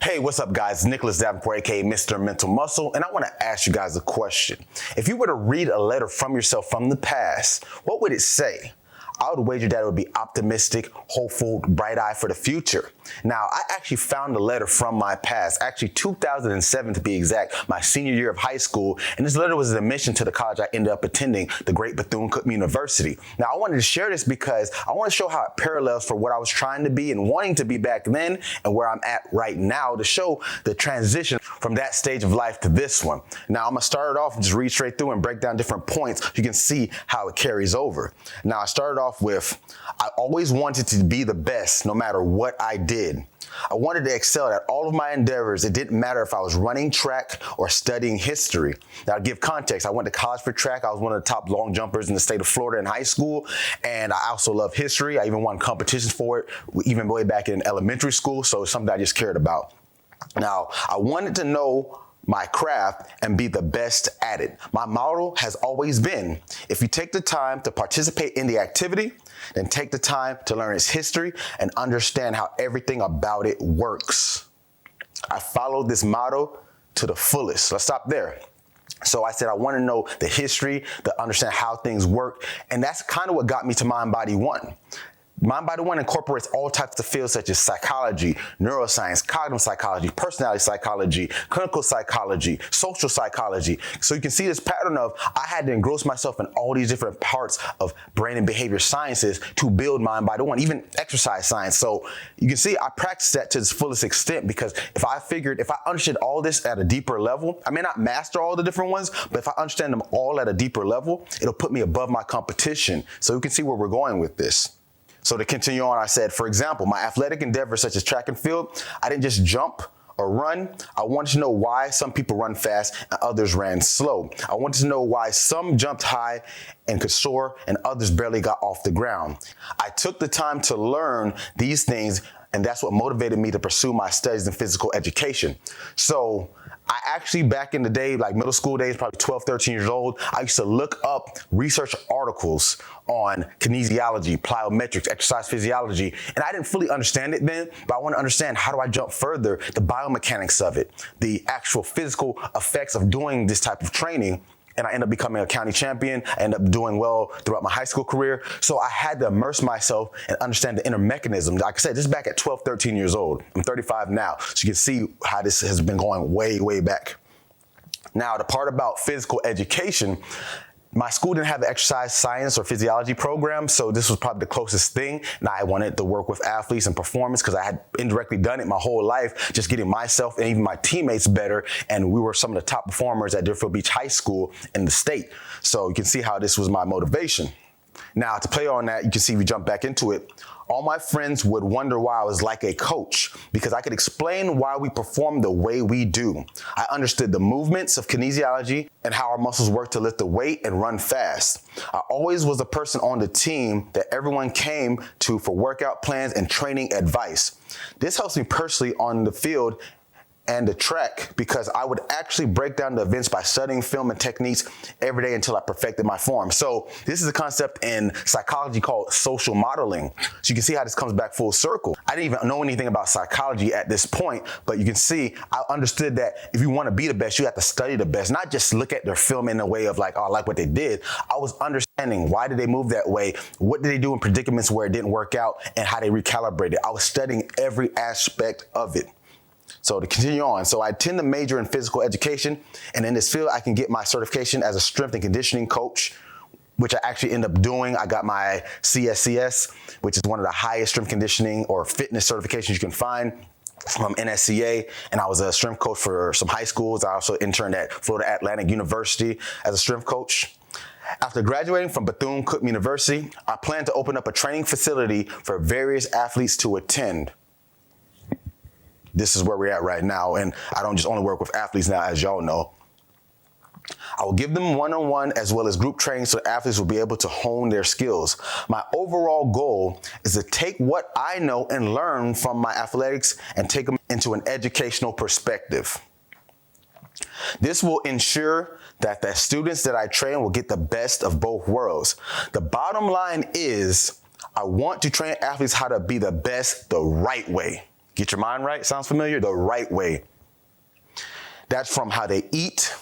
Hey, what's up, guys? Nicholas Davenport, aka Mr. Mental Muscle, and I want to ask you guys a question. If you were to read a letter from yourself from the past, what would it say? I would wager that it would be optimistic, hopeful, bright-eyed for the future. Now, I actually found a letter from my past, actually 2007 to be exact, my senior year of high school, and this letter was an admission to the college I ended up attending, the great Bethune-Cookman University. Now, I wanted to share this because I want to show how it parallels for what I was trying to be and wanting to be back then and where I'm at right now to show the transition from that stage of life to this one. Now, I'm going to start it off and just read straight through and break down different points so you can see how it carries over. Now, I started off with, I always wanted to be the best no matter what I did. I wanted to excel at all of my endeavors. It didn't matter if I was running track or studying history. Now, to give context, I went to college for track. I was one of the top long jumpers in the state of Florida in high school, and I also love history. I even won competitions for it, even way back in elementary school, so it's something I just cared about. Now, I wanted to know my craft and be the best at it. My motto has always been, if you take the time to participate in the activity, then take the time to learn its history and understand how everything about it works. I followed this motto to the fullest. Let's stop there. So I said, I want to know the history, to understand how things work. And that's kind of what got me to Mind Body One. Mind Body One incorporates all types of fields such as psychology, neuroscience, cognitive psychology, personality psychology, clinical psychology, social psychology. So you can see this pattern of I had to engross myself in all these different parts of brain and behavior sciences to build Mind Body One, even exercise science. So you can see I practiced that to its fullest extent because if I understood all this at a deeper level, I may not master all the different ones, but if I understand them all at a deeper level, it'll put me above my competition. So you can see where we're going with this. So to continue on, I said, for example, my athletic endeavors such as track and field, I didn't just jump or run. I wanted to know why some people run fast and others ran slow. I wanted to know why some jumped high and could soar and others barely got off the ground. I took the time to learn these things, and that's what motivated me to pursue my studies in physical education. So I actually, back in the day, like middle school days, probably 12, 13 years old, I used to look up research articles on kinesiology, plyometrics, exercise physiology, and I didn't fully understand it then, but I want to understand how do I jump further, the biomechanics of it, the actual physical effects of doing this type of training. And I ended up becoming a county champion. I ended up doing well throughout my high school career. So I had to immerse myself and understand the inner mechanism. Like I said, this is back at 12, 13 years old. I'm 35 now. So you can see how this has been going way, way back. Now, the part about physical education, my school didn't have an exercise science or physiology program, so this was probably the closest thing. And I wanted to work with athletes and performance because I had indirectly done it my whole life, just getting myself and even my teammates better. And we were some of the top performers at Deerfield Beach High School in the state. So you can see how this was my motivation. Now, to play on that, you can see we jump back into it. All my friends would wonder why I was like a coach because I could explain why we perform the way we do. I understood the movements of kinesiology and how our muscles work to lift the weight and run fast. I always was a person on the team that everyone came to for workout plans and training advice. This helps me personally on the field and the track because I would actually break down the events by studying film and techniques every day until I perfected my form. So this is a concept in psychology called social modeling. So you can see how this comes back full circle. I didn't even know anything about psychology at this point, but you can see I understood that if you want to be the best, you have to study the best, not just look at their film in a way of like, oh, I like what they did. I was understanding why did they move that way? What did they do in predicaments where it didn't work out and how they recalibrated? I was studying every aspect of it. So to continue on, so I tend to major in physical education, and in this field, I can get my certification as a strength and conditioning coach, which I actually end up doing. I got my CSCS, which is one of the highest strength conditioning or fitness certifications you can find from NSCA, and I was a strength coach for some high schools. I also interned at Florida Atlantic University as a strength coach. After graduating from Bethune-Cookman University, I plan to open up a training facility for various athletes to attend. This is where we're at right now, and I don't just only work with athletes now, as y'all know. I will give them one-on-one as well as group training so athletes will be able to hone their skills. My overall goal is to take what I know and learn from my athletics and take them into an educational perspective. This will ensure that the students that I train will get the best of both worlds. The bottom line is I want to train athletes how to be the best the right way. Get your mind right. Sounds familiar? The right way. That's from how they eat,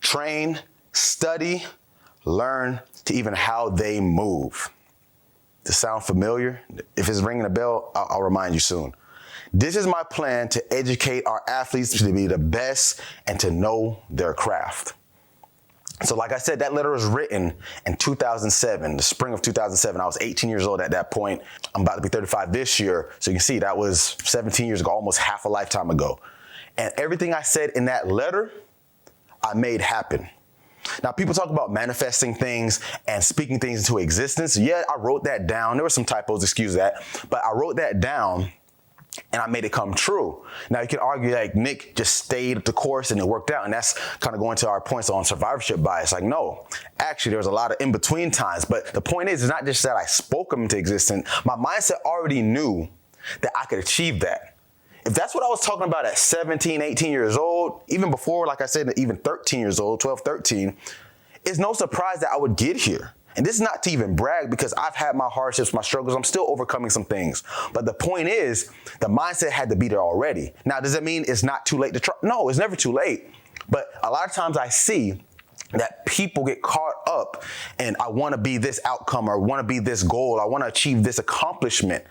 train, study, learn, to even how they move. Does it sound familiar? If it's ringing a bell, I'll remind you soon. This is my plan to educate our athletes to be the best and to know their craft. So like I said, that letter was written in 2007, the spring of 2007. I was 18 years old at that point. I'm about to be 35 this year. So you can see that was 17 years ago, almost half a lifetime ago. And everything I said in that letter, I made happen. Now, people talk about manifesting things and speaking things into existence. Yeah, I wrote that down. There were some typos, excuse that. But I wrote that down and I made it come true. Now, you can argue like Nick just stayed the course and it worked out. And that's kind of going to our points on survivorship bias. Like, no, actually, there was a lot of in-between times. But the point is, it's not just that I spoke them into existence. My mindset already knew that I could achieve that. If that's what I was talking about at 17, 18 years old, even before, like I said, even 13 years old, 12, 13, it's no surprise that I would get here. And this is not to even brag because I've had my hardships, my struggles. I'm still overcoming some things. But the point is, the mindset had to be there already. Now, does that mean it's not too late to try? No, it's never too late. But a lot of times I see that people get caught up and I want to be this outcome or want to be this goal. I want to achieve this accomplishment.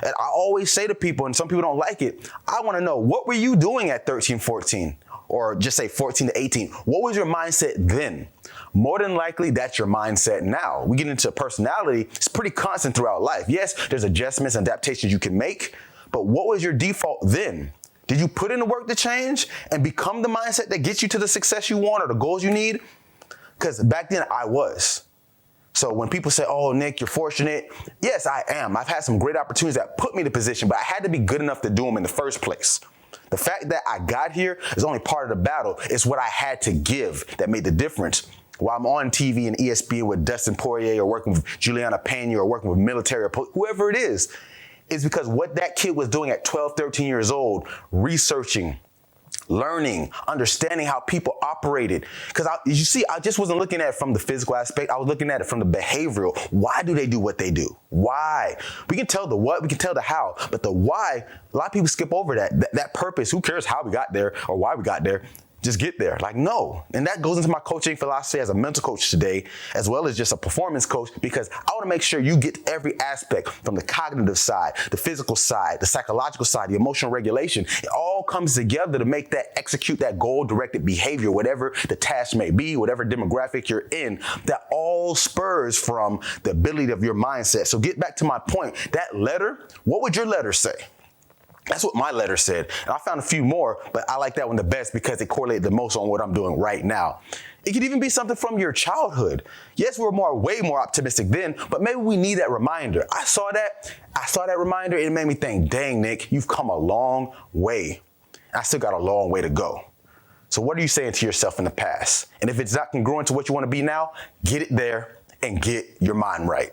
And I always say to people, and some people don't like it, I want to know, what were you doing at 13, 14? Or just say 14 to 18. What was your mindset then? More than likely, that's your mindset now. We get into personality. It's pretty constant throughout life. Yes, there's adjustments and adaptations you can make, but what was your default then? Did you put in the work to change and become the mindset that gets you to the success you want or the goals you need? Because back then I was. So when people say, oh, Nick, you're fortunate. Yes, I am. I've had some great opportunities that put me in a position, but I had to be good enough to do them in the first place. The fact that I got here is only part of the battle. It's what I had to give that made the difference. While I'm on TV and ESPN with Dustin, Poirier, or working with Julianna, Pena, or working with military, or whoever it is because what that kid was doing at 12, 13 years old, researching, learning, understanding how people operated. Because you see, I just wasn't looking at it from the physical aspect. I was looking at it from the behavioral. Why do they do what they do? Why? We can tell the what, we can tell the how, but the why, a lot of people skip over that purpose. Who cares how we got there or why we got there? Just get there. Like, no. And that goes into my coaching philosophy as a mental coach today, as well as just a performance coach, because I want to make sure you get every aspect from the cognitive side, the physical side, the psychological side, the emotional regulation. It all comes together to make that execute that goal-directed behavior, whatever the task may be, whatever demographic you're in, that all spurs from the ability of your mindset. So get back to my point. That letter, what would your letter say? That's what my letter said. And I found a few more, but I like that one the best because it correlated the most on what I'm doing right now. It could even be something from your childhood. Yes, we were way more optimistic then, but maybe we need that reminder. I saw that reminder, and it made me think, dang, Nick, you've come a long way. I still got a long way to go. So what are you saying to yourself in the past? And if it's not congruent to what you want to be now, get it there and get your mind right.